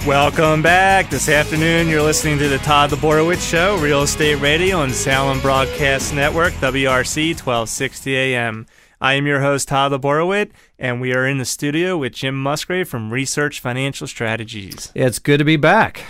Welcome back. This afternoon, you're listening to the Todd LaBorwit Show, Real Estate Radio on Salem Broadcast Network, WRC 1260 AM. I am your host, Todd LaBorwit, and we are in the studio with Jim Musgrave from Research Financial Strategies. It's good to be back.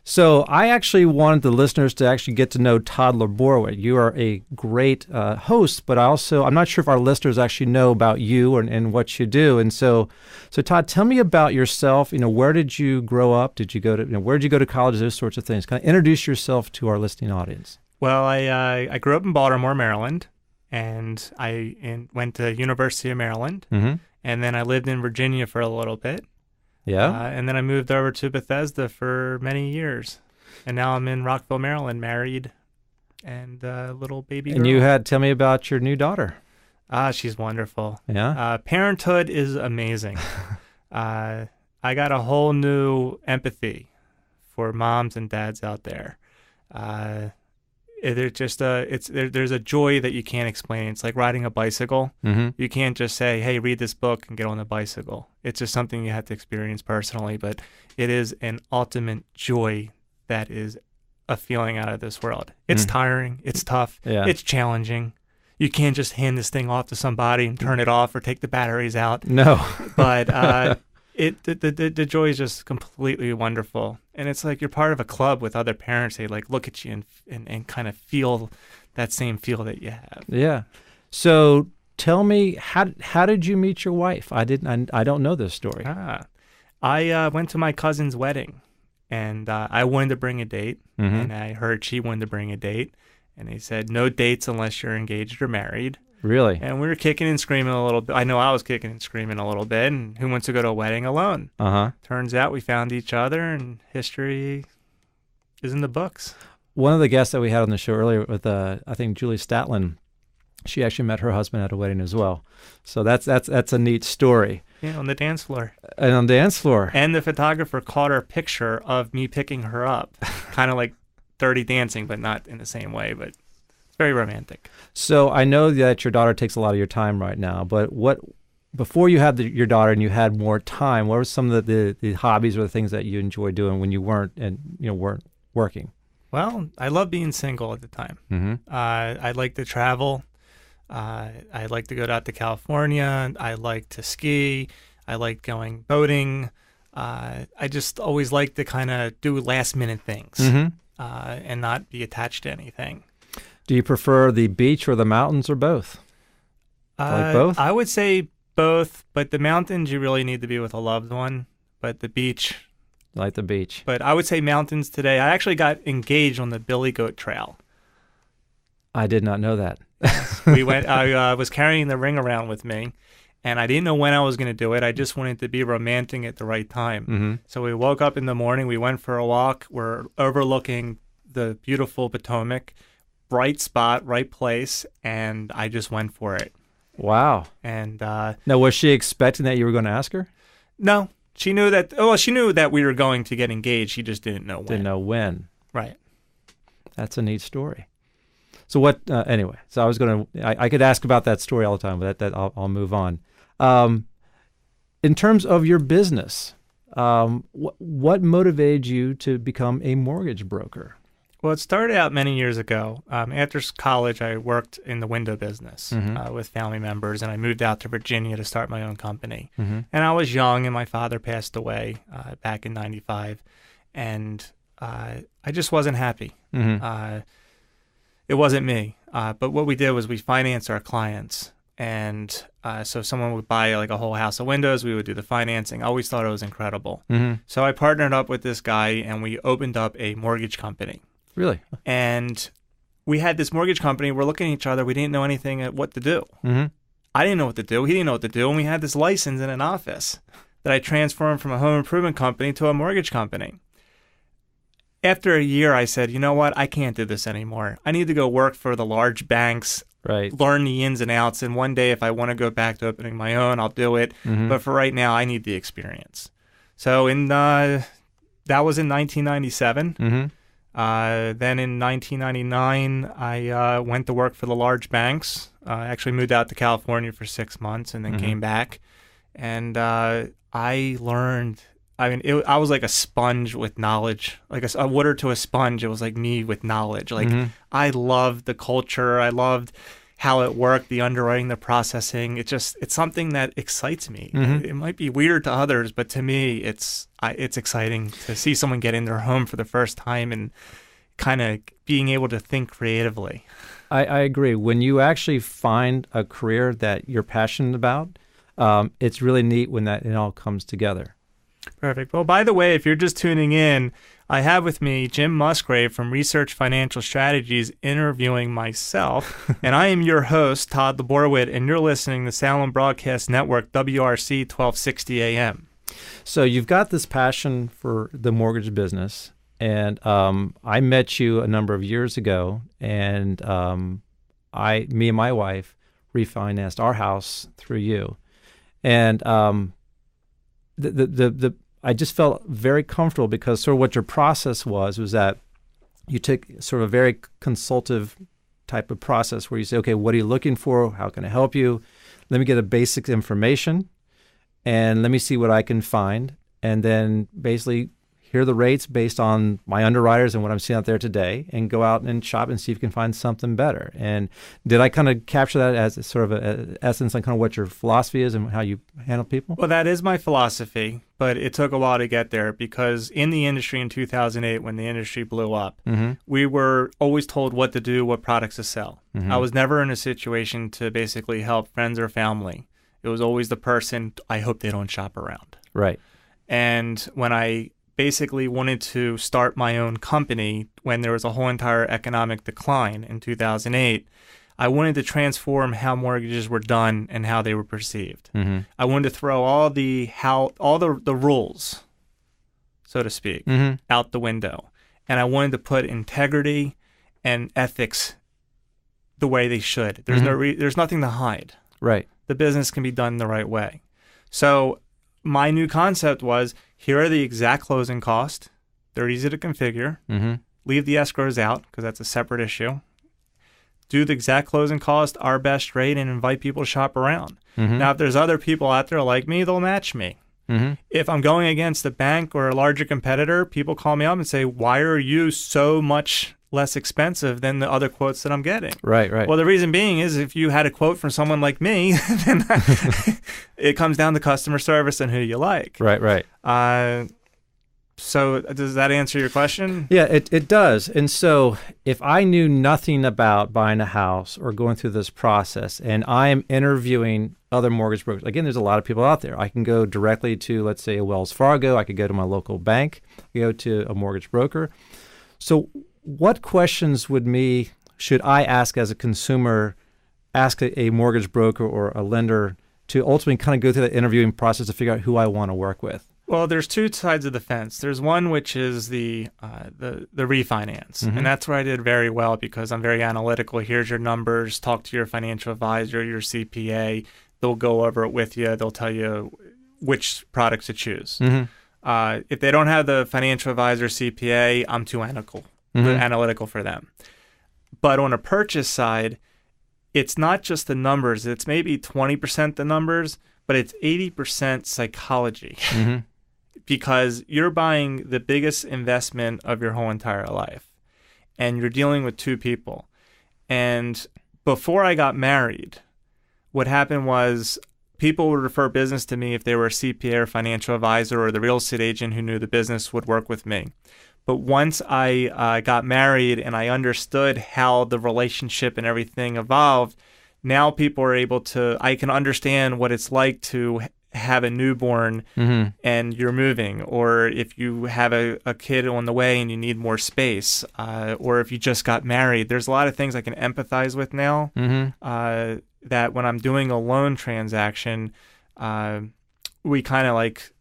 So I actually wanted the listeners to actually get to know Todd LaBorwit. You are a great host, but I'm not sure if our listeners actually know about you and what you do. And so Todd, tell me about yourself. Where did you grow up? Did you go to where did you go to college? Those sorts of things. Kind of introduce yourself to our listening audience. Well, I grew up in Baltimore, Maryland, and I went to University of Maryland, and then I lived in Virginia for a little bit. Yeah. And then I moved over to Bethesda for many years. And now I'm in Rockville, Maryland, married, and a little baby girl. And tell me about your new daughter. She's wonderful. Yeah. Parenthood is amazing. I got a whole new empathy for moms and dads out there. There's a joy that you can't explain. It's like riding a bicycle. You can't just say, hey, read this book and get on the bicycle. It's just something you have to experience personally, but it is an ultimate joy that is a feeling out of this world. It's tiring. It's tough. Yeah. It's challenging. You can't just hand this thing off to somebody and turn it off or take the batteries out. No. But the joy is just completely wonderful. And it's like you're part of a club with other parents. They like look at you and kind of feel that same feel that you have. Yeah. So tell me, how did you meet your wife? I don't know this story. I went to my cousin's wedding, and I wanted to bring a date, and I heard she wanted to bring a date, and they said no dates unless you're engaged or married. Really? And we were kicking and screaming a little bit. I know I was kicking and screaming a little bit. And who wants to go to a wedding alone? Turns out we found each other, and history is in the books. One of the guests that we had on the show earlier with, I think, Julie Statlin, she actually met her husband at a wedding as well. So that's a neat story. Yeah, on the dance floor. And on the dance floor. And the photographer caught her picture of me picking her up. Kind of like Dirty Dancing, but not in the same way, but very romantic. So I know that your daughter takes a lot of your time right now, but before you had your daughter and you had more time, what were some of the hobbies or the things that you enjoyed doing when you weren't working? Well, I love being single at the time. I like to travel. I like to go out to California. I like to ski. I like going boating. I just always like to kind of do last minute things and not be attached to anything. Do you prefer the beach or the mountains or both? Like both? I would say both, but the mountains you really need to be with a loved one, but the beach. Like the beach. But I would say mountains today. I actually got engaged on the Billy Goat Trail. I did not know that. We went. I was carrying the ring around with me, and I didn't know when I was going to do it. I just wanted to be romantic at the right time. So we woke up in the morning. We went for a walk. We're overlooking the beautiful Potomac. Right spot, right place, and I just went for it. Wow. And now, was she expecting that you were going to ask her? No. She knew that. Oh, she knew that we were going to get engaged. She just didn't know when. Didn't know when. Right. That's a neat story. So what? Anyway, so I was going to. I could ask about that story all the time, but I'll move on. In terms of your business, what motivated you to become a mortgage broker? Well, it started out many years ago. After college, I worked in the window business with family members, and I moved out to Virginia to start my own company. And I was young, and my father passed away back in '95, and I just wasn't happy. It wasn't me. But what we did was we financed our clients, and so someone would buy like a whole house of windows, we would do the financing. I always thought it was incredible. So I partnered up with this guy, and we opened up a mortgage company. Really? And we had this mortgage company. We're looking at each other. We didn't know anything at what to do. I didn't know what to do. He didn't know what to do. And we had this license in an office that I transformed from a home improvement company to a mortgage company. After a year, I said, you know what? I can't do this anymore. I need to go work for the large banks, learn the ins and outs. And one day, if I want to go back to opening my own, I'll do it. But for right now, I need the experience. So that was in 1997. Then in 1999, I went to work for the large banks. I actually moved out to California for 6 months and then came back. And I learned I was like a sponge with knowledge, like a water to a sponge. It was like me with knowledge. Like I loved the culture. I loved how it worked, the underwriting, the processing. It's something that excites me. It might be weird to others, but to me, it's exciting to see someone get in their home for the first time and kind of being able to think creatively. I agree. When you actually find a career that you're passionate about, it's really neat when it all comes together. Perfect. Well, by the way, if you're just tuning in, I have with me Jim Musgrave from Research Financial Strategies interviewing myself, and I am your host, Todd LaBorwit, and you're listening to Salem Broadcast Network, WRC 1260 AM. So you've got this passion for the mortgage business, and I met you a number of years ago, and me and my wife refinanced our house through you, and I just felt very comfortable because sort of what your process was that you took sort of a very consultative type of process where you say, okay, what are you looking for? How can I help you? Let me get a basic information and let me see what I can find. And then basically hear the rates based on my underwriters and what I'm seeing out there today and go out and shop and see if you can find something better. And did I kind of capture that as sort of an essence on kind of what your philosophy is and how you handle people? Well, that is my philosophy, but it took a while to get there because in the industry in 2008, when the industry blew up, we were always told what to do, what products to sell. I was never in a situation to basically help friends or family. It was always the person, I hope they don't shop around. Right. And when I basically wanted to start my own company when there was a whole entire economic decline in 2008, I wanted to transform how mortgages were done and how they were perceived. I wanted to throw all the rules, so to speak, out the window. And I wanted to put integrity and ethics the way they should. There's nothing to hide. Right. The business can be done the right way. So my new concept was, here are the exact closing costs. They're easy to configure. Leave the escrows out because that's a separate issue. Do the exact closing cost, our best rate, and invite people to shop around. Now, if there's other people out there like me, they'll match me. If I'm going against a bank or a larger competitor, people call me up and say, why are you so much less expensive than the other quotes that I'm getting? Right. Well, the reason being is if you had a quote from someone like me, then it comes down to customer service and who you like. Right. So does that answer your question? Yeah, it does. And so if I knew nothing about buying a house or going through this process and I am interviewing other mortgage brokers, again, there's a lot of people out there. I can go directly to, let's say, a Wells Fargo. I could go to my local bank, go to a mortgage broker. So what questions should I ask as a consumer, ask a mortgage broker or a lender to ultimately kind of go through the interviewing process to figure out who I want to work with? Well, there's two sides of the fence. There's one which is the refinance, and that's where I did very well because I'm very analytical. Here's your numbers. Talk to your financial advisor, your CPA. They'll go over it with you. They'll tell you which products to choose. If they don't have the financial advisor, CPA, I'm too analytical for them. But on a purchase side, it's not just the numbers. It's maybe 20% the numbers, but it's 80% psychology. Because you're buying the biggest investment of your whole entire life. And you're dealing with two people. And before I got married, what happened was people would refer business to me if they were a CPA or financial advisor or the real estate agent who knew the business would work with me. But once I got married and I understood how the relationship and everything evolved, now people are able to, I can understand what it's like to have a newborn and you're moving, or if you have a kid on the way and you need more space, or if you just got married. There's a lot of things I can empathize with now that when I'm doing a loan transaction, we kind of like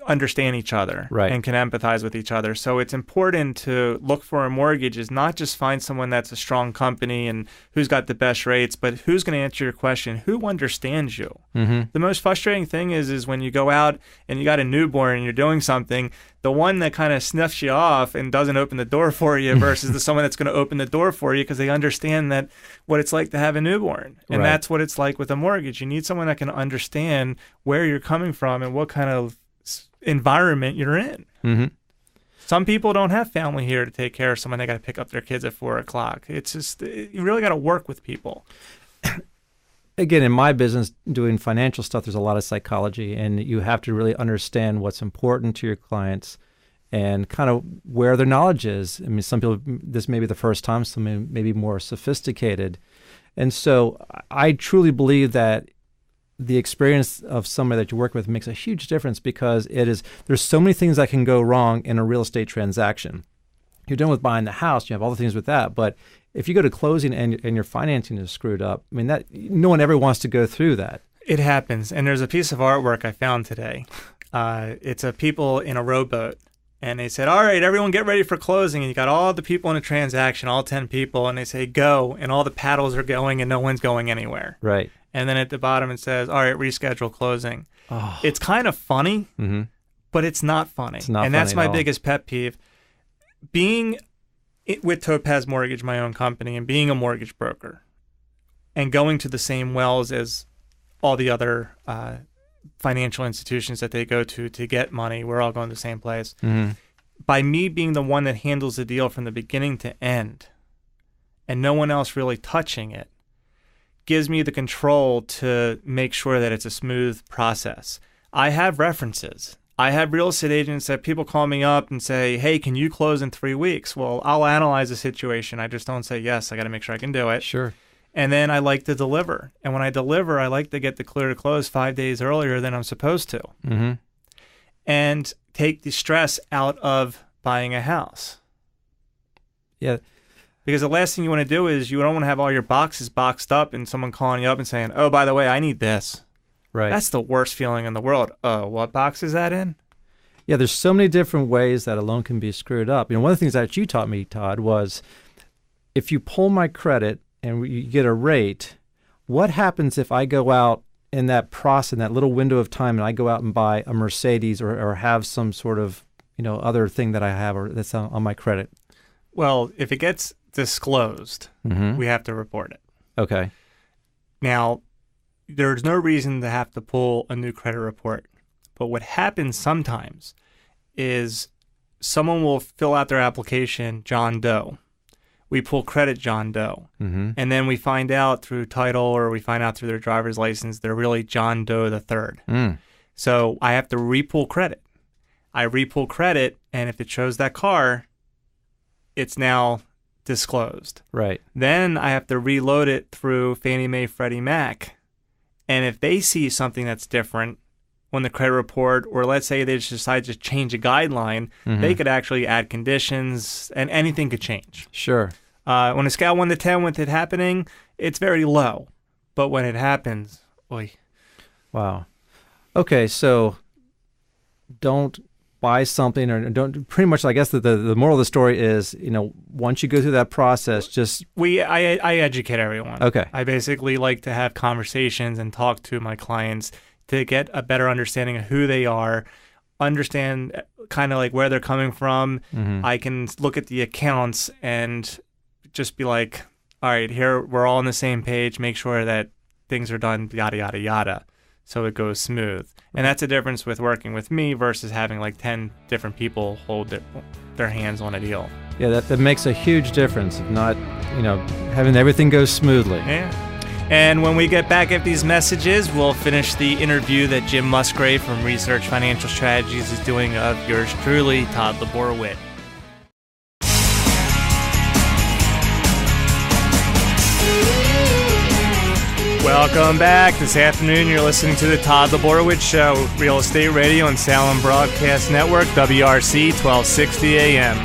understand each other and can empathize with each other. So it's important to look for a mortgage is not just find someone that's a strong company and who's got the best rates, but who's going to answer your question, who understands you. The most frustrating thing is when you go out and you got a newborn and you're doing something, the one that kind of sniffs you off and doesn't open the door for you versus the someone that's going to open the door for you because they understand that what it's like to have a newborn. And that's what it's like with a mortgage. You need someone that can understand where you're coming from and what kind of environment you're in. Mm-hmm. Some people don't have family here to take care of someone. They got to pick up their kids at 4:00. It's just, you really got to work with people. Again, in my business, doing financial stuff, there's a lot of psychology, and you have to really understand what's important to your clients and kind of where their knowledge is. I mean, some people, this may be the first time, some may be more sophisticated. And so I truly believe that the experience of somebody that you work with makes a huge difference, because there's so many things that can go wrong in a real estate transaction. You're done with buying the house, you have all the things with that, but if you go to closing and your financing is screwed up, I mean, that no one ever wants to go through that. It happens. And there's a piece of artwork I found today. It's a people in a rowboat. And they said, all right, everyone get ready for closing. And you got all the people in a transaction, all 10 people. And they say, go. And all the paddles are going and no one's going anywhere. Right. And then at the bottom it says, all right, reschedule closing. Oh. It's kind of funny, but it's not funny. It's not and funny that's my at all. biggest pet peeve. Being with Topaz Mortgage, my own company, and being a mortgage broker and going to the same wells as all the other financial institutions that they go to get money. We're all going to the same place. Mm-hmm. By me being the one that handles the deal from the beginning to end and no one else really touching it, gives me the control to make sure that it's a smooth process. I have references. I have real estate agents that people call me up and say, hey, can you close in 3 weeks? Well, I'll analyze the situation. I just don't say yes. I got to make sure I can do it. Sure. And then I like to deliver. And when I deliver, I like to get the clear to close 5 days earlier than I'm supposed to. Mm-hmm. And take the stress out of buying a house. Yeah. Because the last thing you want to do is you don't want to have all your boxes boxed up and someone calling you up and saying, oh, by the way, I need this. Right. That's the worst feeling in the world. Oh, what box is that in? Yeah, there's so many different ways that a loan can be screwed up. You know, one of the things that you taught me, Todd, was if you pull my credit and you get a rate, what happens if I go out in that process, in that little window of time, and I go out and buy a Mercedes or have some sort of, other thing that I have or that's on my credit? Well, if it gets disclosed, we have to report it. Okay. Now, there's no reason to have to pull a new credit report. But what happens sometimes is someone will fill out their application, John Doe. We pull credit John Doe. And then we find out through title or we find out through their driver's license they're really John Doe the third. So I have to repull credit. I repull credit, and if it shows that car, it's now disclosed. Right. Then I have to reload it through Fannie Mae, Freddie Mac. And if they see something that's different on the credit report, or let's say they just decide to change a guideline, they could actually add conditions, and anything could change. Sure. On a scale 1 to 10 with it happening, it's very low. But when it happens, oy. Wow. Okay, so don't buy something, or don't, pretty much, I guess the moral of the story is, once you go through that process, just... I educate everyone. Okay. I basically like to have conversations and talk to my clients to get a better understanding of who they are, understand kind of like where they're coming from. I can look at the accounts and just be like, all right, here we're all on the same page, make sure that things are done, yada, yada, yada, so it goes smooth. And that's the difference with working with me versus having like 10 different people hold their hands on a deal. Yeah, that makes a huge difference of not, having everything go smoothly. Yeah. And when we get back at these messages, we'll finish the interview that Jim Musgrave from Research Financial Strategies is doing of yours truly, Todd LaBorwit. Welcome back. This afternoon, you're listening to the Todd LaBorwit Show, Real Estate Radio and Salem Broadcast Network, WRC 1260 AM.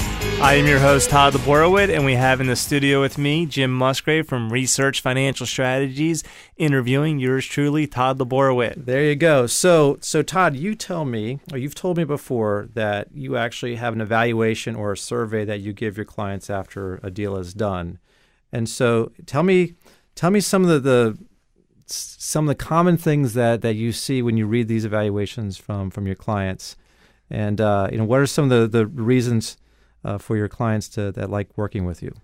I am your host, Todd LaBorwit, and we have in the studio with me Jim Musgrave from Research Financial Strategies, interviewing yours truly, Todd LaBorwit. There you go. So Todd, you've told me before that you actually have an evaluation or a survey that you give your clients after a deal is done. And so tell me some of the common things that you see when you read these evaluations from your clients, and what are some of the reasons for your clients that like working with you?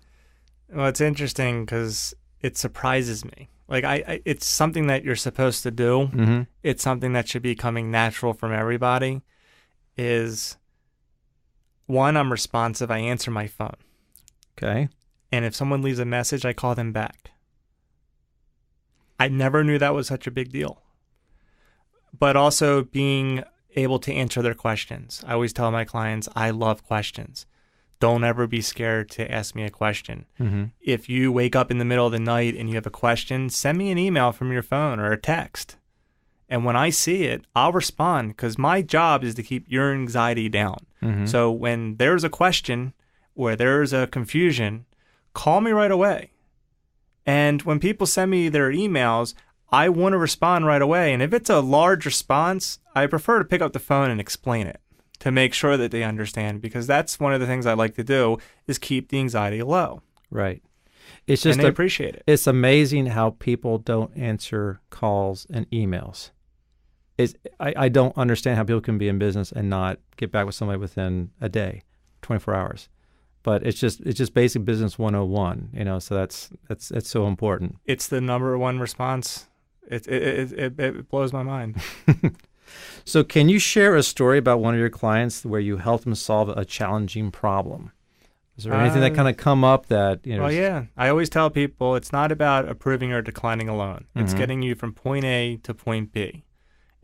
Well, it's interesting because it surprises me. Like it's something that you're supposed to do. It's something that should be coming natural from everybody. is, one, I'm responsive. I answer my phone. Okay. And if someone leaves a message, I call them back. I never knew that was such a big deal. But also being able to answer their questions. I always tell my clients, I love questions. Don't ever be scared to ask me a question. Mm-hmm. If you wake up in the middle of the night and you have a question, send me an email from your phone or a text. And when I see it, I'll respond, because my job is to keep your anxiety down. Mm-hmm. So when there's a question or there's a confusion, call me right away. And when people send me their emails, I want to respond right away. And if it's a large response, I prefer to pick up the phone and explain it to make sure that they understand, because that's one of the things I like to do is keep the anxiety low. Right. It's just and they appreciate it. It's amazing how people don't answer calls and emails. I don't understand how people can be in business and not get back with somebody within a day, 24 hours. But it's just basic business 101, so that's so important. It's the number one response. It blows my mind. So can you share a story about one of your clients where you helped them solve a challenging problem? Is there anything that kind of come up that, Well, yeah. I always tell people it's not about approving or declining a loan. It's Mm-hmm. getting you from point A to point B.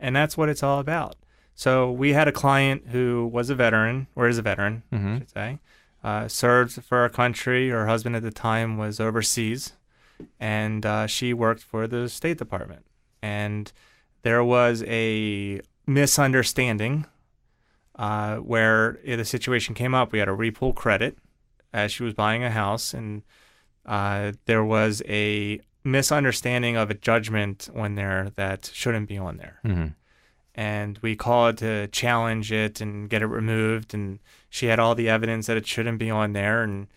And that's what it's all about. So we had a client who was a veteran, or is a veteran, Mm-hmm. I should say, served for our country. Her husband at the time was overseas, and she worked for the State Department. And there was a misunderstanding where the situation came up. We had to repull credit as she was buying a house, and there was a misunderstanding of a judgment on there that shouldn't be on there. Mm-hmm. And we called to challenge it and get it removed, and she had all the evidence that it shouldn't be on there, and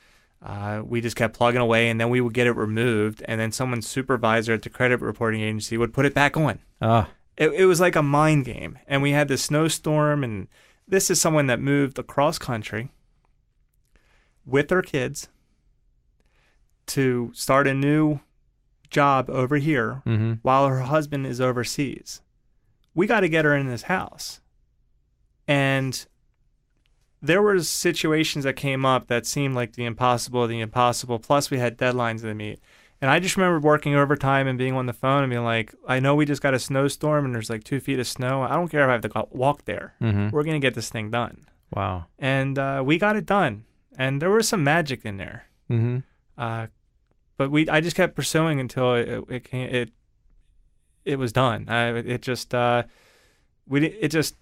we just kept plugging away, and then we would get it removed, and then someone's supervisor at the credit reporting agency would put it back on. It was like a mind game. And we had this snowstorm, and this is someone that moved across country with her kids to start a new job over here Mm-hmm. while her husband is overseas. We got to get her in this house. And there were situations that came up that seemed like the impossible, plus we had deadlines to meet. And I just remember working overtime and being on the phone and being like, I know we just got a snowstorm and there's like 2 feet of snow. I don't care if I have to walk there. Mm-hmm. We're going to get this thing done. Wow. And we got it done. And there was some magic in there. Mm-hmm. But I just kept pursuing until it was done. It just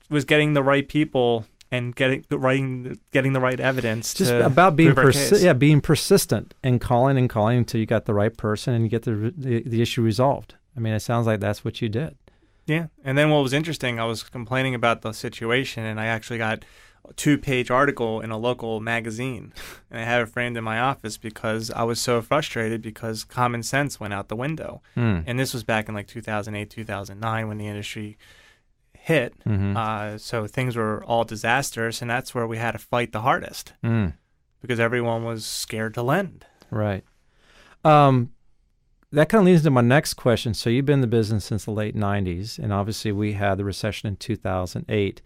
was getting the right people and getting the right evidence. Just to about being prove our case. being persistent and calling until you got the right person and you get the issue resolved. I mean, it sounds like that's what you did. Yeah. And then what was interesting, I was complaining about the situation, and I actually got a 2-page article in a local magazine, and I had it framed in my office because I was so frustrated because common sense went out the window. And this was back in like 2008, 2009 when the industry hit. Mm-hmm. So things were all disastrous, and that's where we had to fight the hardest because everyone was scared to lend. Right. That kind of leads to my next question. So you've been in the business since the late 90s, and obviously we had the recession in 2008.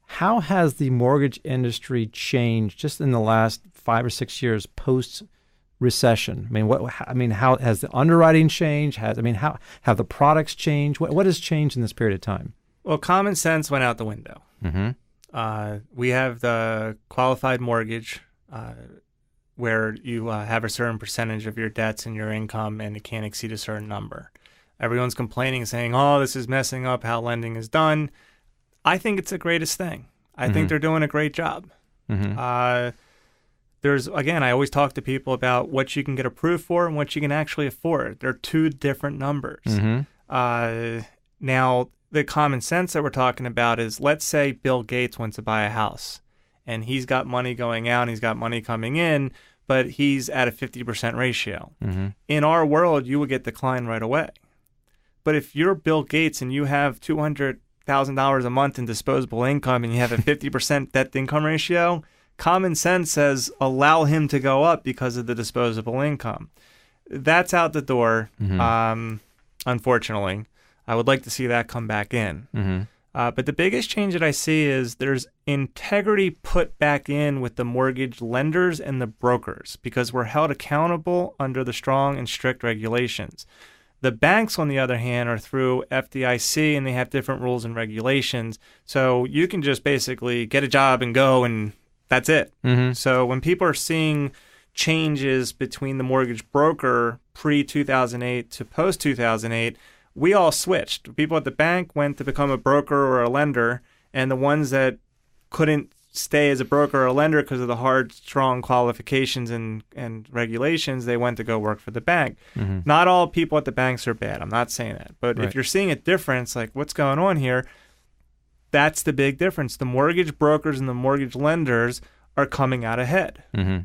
How has the mortgage industry changed just in the last 5 or 6 years post-recession? How has the underwriting changed? How have the products changed? What has changed in this period of time? Well, common sense went out the window. Mm-hmm. We have the qualified mortgage where you have a certain percentage of your debts and your income, and it can't exceed a certain number. Everyone's complaining, saying, oh, this is messing up how lending is done. I think it's the greatest thing. I think they're doing a great job. Mm-hmm. I always talk to people about what you can get approved for and what you can actually afford. They're two different numbers. Mm-hmm. Now, the common sense that we're talking about is, let's say Bill Gates wants to buy a house, and he's got money going out and he's got money coming in, but he's at a 50% ratio. Mm-hmm. In our world, you would get declined right away. But if you're Bill Gates and you have $200,000 a month in disposable income and you have a 50% debt-to-income ratio, common sense says allow him to go up because of the disposable income. That's out the door, unfortunately. I would like to see that come back in. Mm-hmm. But the biggest change that I see is there's integrity put back in with the mortgage lenders and the brokers because we're held accountable under the strong and strict regulations. The banks, on the other hand, are through FDIC and they have different rules and regulations. So you can just basically get a job and go and that's it. Mm-hmm. So when people are seeing changes between the mortgage broker pre-2008 to post-2008, we all switched. People at the bank went to become a broker or a lender, and the ones that couldn't stay as a broker or a lender because of the hard, strong qualifications and regulations, they went to go work for the bank. Mm-hmm. Not all people at the banks are bad. I'm not saying that. But Right. if you're seeing a difference, like what's going on here, that's the big difference. The mortgage brokers and the mortgage lenders are coming out ahead. Mm-hmm.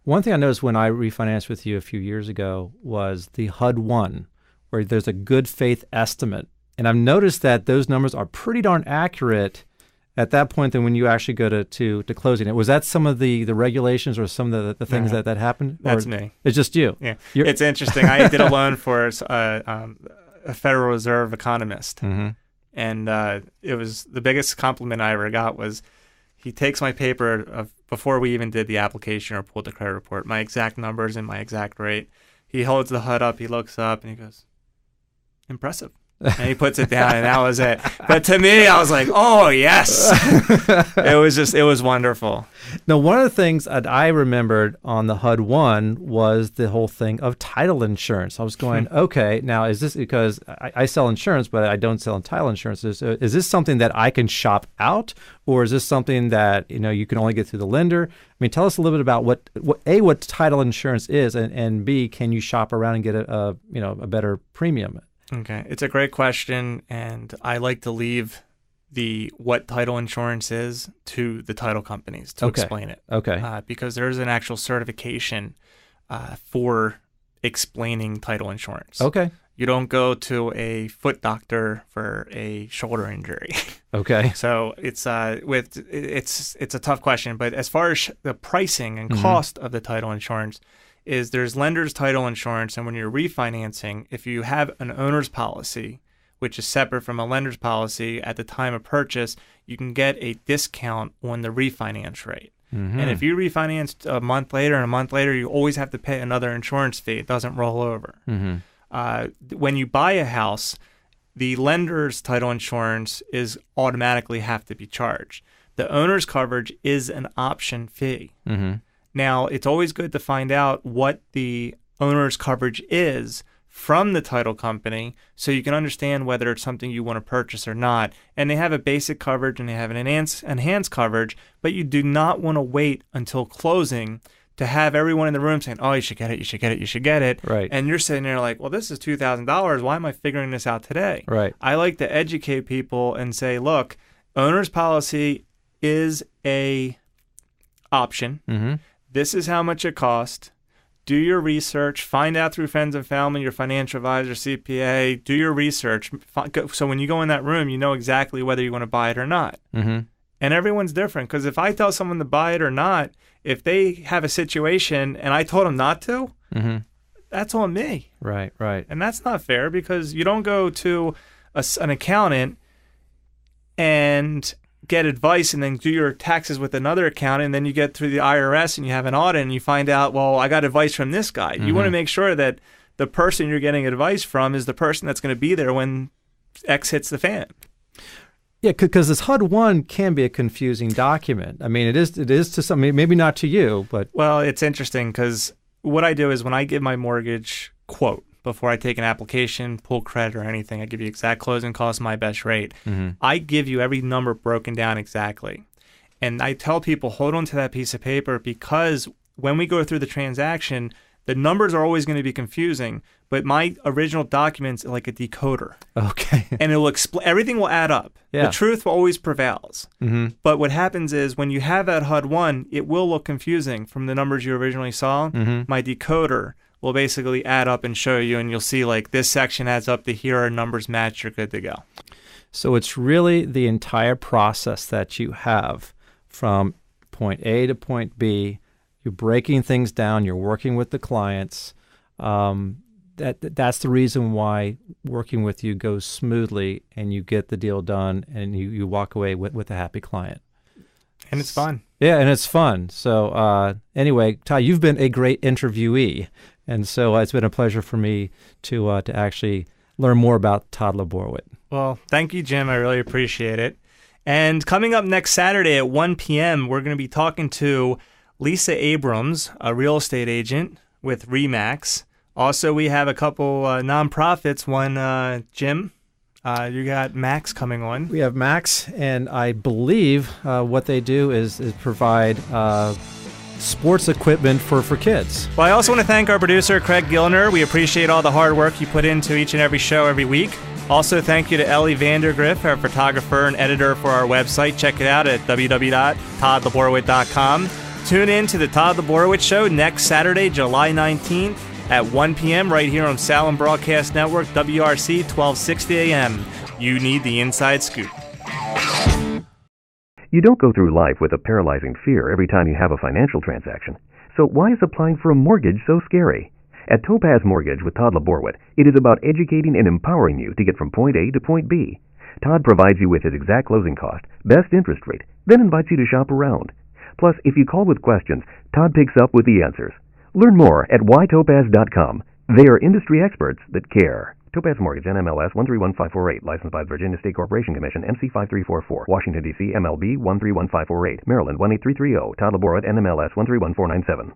One thing I noticed when I refinanced with you a few years ago was the HUD-1, where there's a good faith estimate. And I've noticed that those numbers are pretty darn accurate at that point than when you actually go to closing it. Was that some of the regulations or some of the things that happened? That's or me. It's just you? Yeah. It's interesting. I did a loan for a Federal Reserve economist. Mm-hmm. And it was the biggest compliment I ever got was he takes my paper before we even did the application or pulled the credit report, my exact numbers and my exact rate. He holds the HUD up, he looks up, and he goes, impressive. And he puts it down, and that was it. But to me, I was like, oh, yes. It was wonderful. Now, one of the things that I remembered on the HUD-1 was the whole thing of title insurance. I was going, okay, now is this because I sell insurance, but I don't sell title insurance. Is this something that I can shop out, or is this something that you can only get through the lender? I mean, tell us a little bit about what title insurance is, and B, can you shop around and get a better premium? Okay, it's a great question, and I like to leave what title insurance is to the title companies to explain it. Okay. Because there's an actual certification for explaining title insurance. Okay. You don't go to a foot doctor for a shoulder injury. Okay. So it's a tough question, but as far as the pricing and cost of the title insurance, is there's lender's title insurance, and when you're refinancing, if you have an owner's policy, which is separate from a lender's policy at the time of purchase, you can get a discount on the refinance rate. Mm-hmm. And if you refinance a month later, you always have to pay another insurance fee. It doesn't roll over. Mm-hmm. When you buy a house, the lender's title insurance is automatically have to be charged. The owner's coverage is an option fee. Mm-hmm. Now, it's always good to find out what the owner's coverage is from the title company so you can understand whether it's something you want to purchase or not. And they have a basic coverage and they have an enhanced coverage, but you do not want to wait until closing to have everyone in the room saying, oh, you should get it, you should get it, you should get it. Right. And you're sitting there like, well, this is $2,000. Why am I figuring this out today? Right. I like to educate people and say, look, owner's policy is a option. Mm-hmm. This is how much it costs. Do your research. Find out through friends and family, your financial advisor, CPA. Do your research. So when you go in that room, you know exactly whether you want to buy it or not. Mm-hmm. And everyone's different, because if I tell someone to buy it or not, if they have a situation and I told them not to, mm-hmm. that's on me. Right, right. And that's not fair, because you don't go to an accountant and get advice and then do your taxes with another accountant, and then you get through the IRS and you have an audit and you find out, well, I got advice from this guy. Mm-hmm. You want to make sure that the person you're getting advice from is the person that's going to be there when X hits the fan. Yeah, because this HUD-1 can be a confusing document. I mean, it is to some, maybe not to you, but... Well, it's interesting, because what I do is when I give my mortgage quote, before I take an application, pull credit or anything, I give you exact closing costs, my best rate. Mm-hmm. I give you every number broken down exactly. And I tell people, hold on to that piece of paper, because when we go through the transaction, the numbers are always going to be confusing, but my original document's like a decoder. Okay. And it will everything will add up. Yeah. The truth always prevails. Mm-hmm. But what happens is when you have that HUD-1, it will look confusing from the numbers you originally saw. Mm-hmm. My decoder will basically add up and show you, and you'll see like this section adds up to here, our numbers match, you're good to go. So it's really the entire process that you have from point A to point B. You're breaking things down. You're working with the clients. that's the reason why working with you goes smoothly and you get the deal done and you walk away with a happy client. And it's fun. Yeah, and it's fun. So anyway, Todd, you've been a great interviewee, and so it's been a pleasure for me to actually learn more about Todd LaBorwit. Well, thank you, Jim. I really appreciate it. And coming up next Saturday at 1 p.m., we're going to be talking to Lisa Abrams, a real estate agent with RE/MAX. Also, we have a couple nonprofits. One, Jim, you got Max coming on. We have Max, and I believe what they do is provide sports equipment for kids. Well, I also want to thank our producer, Craig Gilner. We appreciate all the hard work you put into each and every show every week. Also, thank you to Ellie Vandergriff, our photographer and editor for our website. Check it out at www.toddlaborwit.com. Tune in to the Todd LaBorwit Show next Saturday, July 19th at 1 p.m. right here on Salem Broadcast Network, WRC 1260 AM. You need the inside scoop. You don't go through life with a paralyzing fear every time you have a financial transaction. So why is applying for a mortgage so scary? At Topaz Mortgage with Todd LaBorwit, it is about educating and empowering you to get from point A to point B. Todd provides you with his exact closing cost, best interest rate, then invites you to shop around. Plus, if you call with questions, Todd picks up with the answers. Learn more at whytopaz.com. They are industry experts that care. Topaz Mortgage, NMLS 131548, licensed by the Virginia State Corporation Commission, MC 5344, Washington, D.C., MLB 131548, Maryland 18330, Todd LaBorwit, NMLS 131497.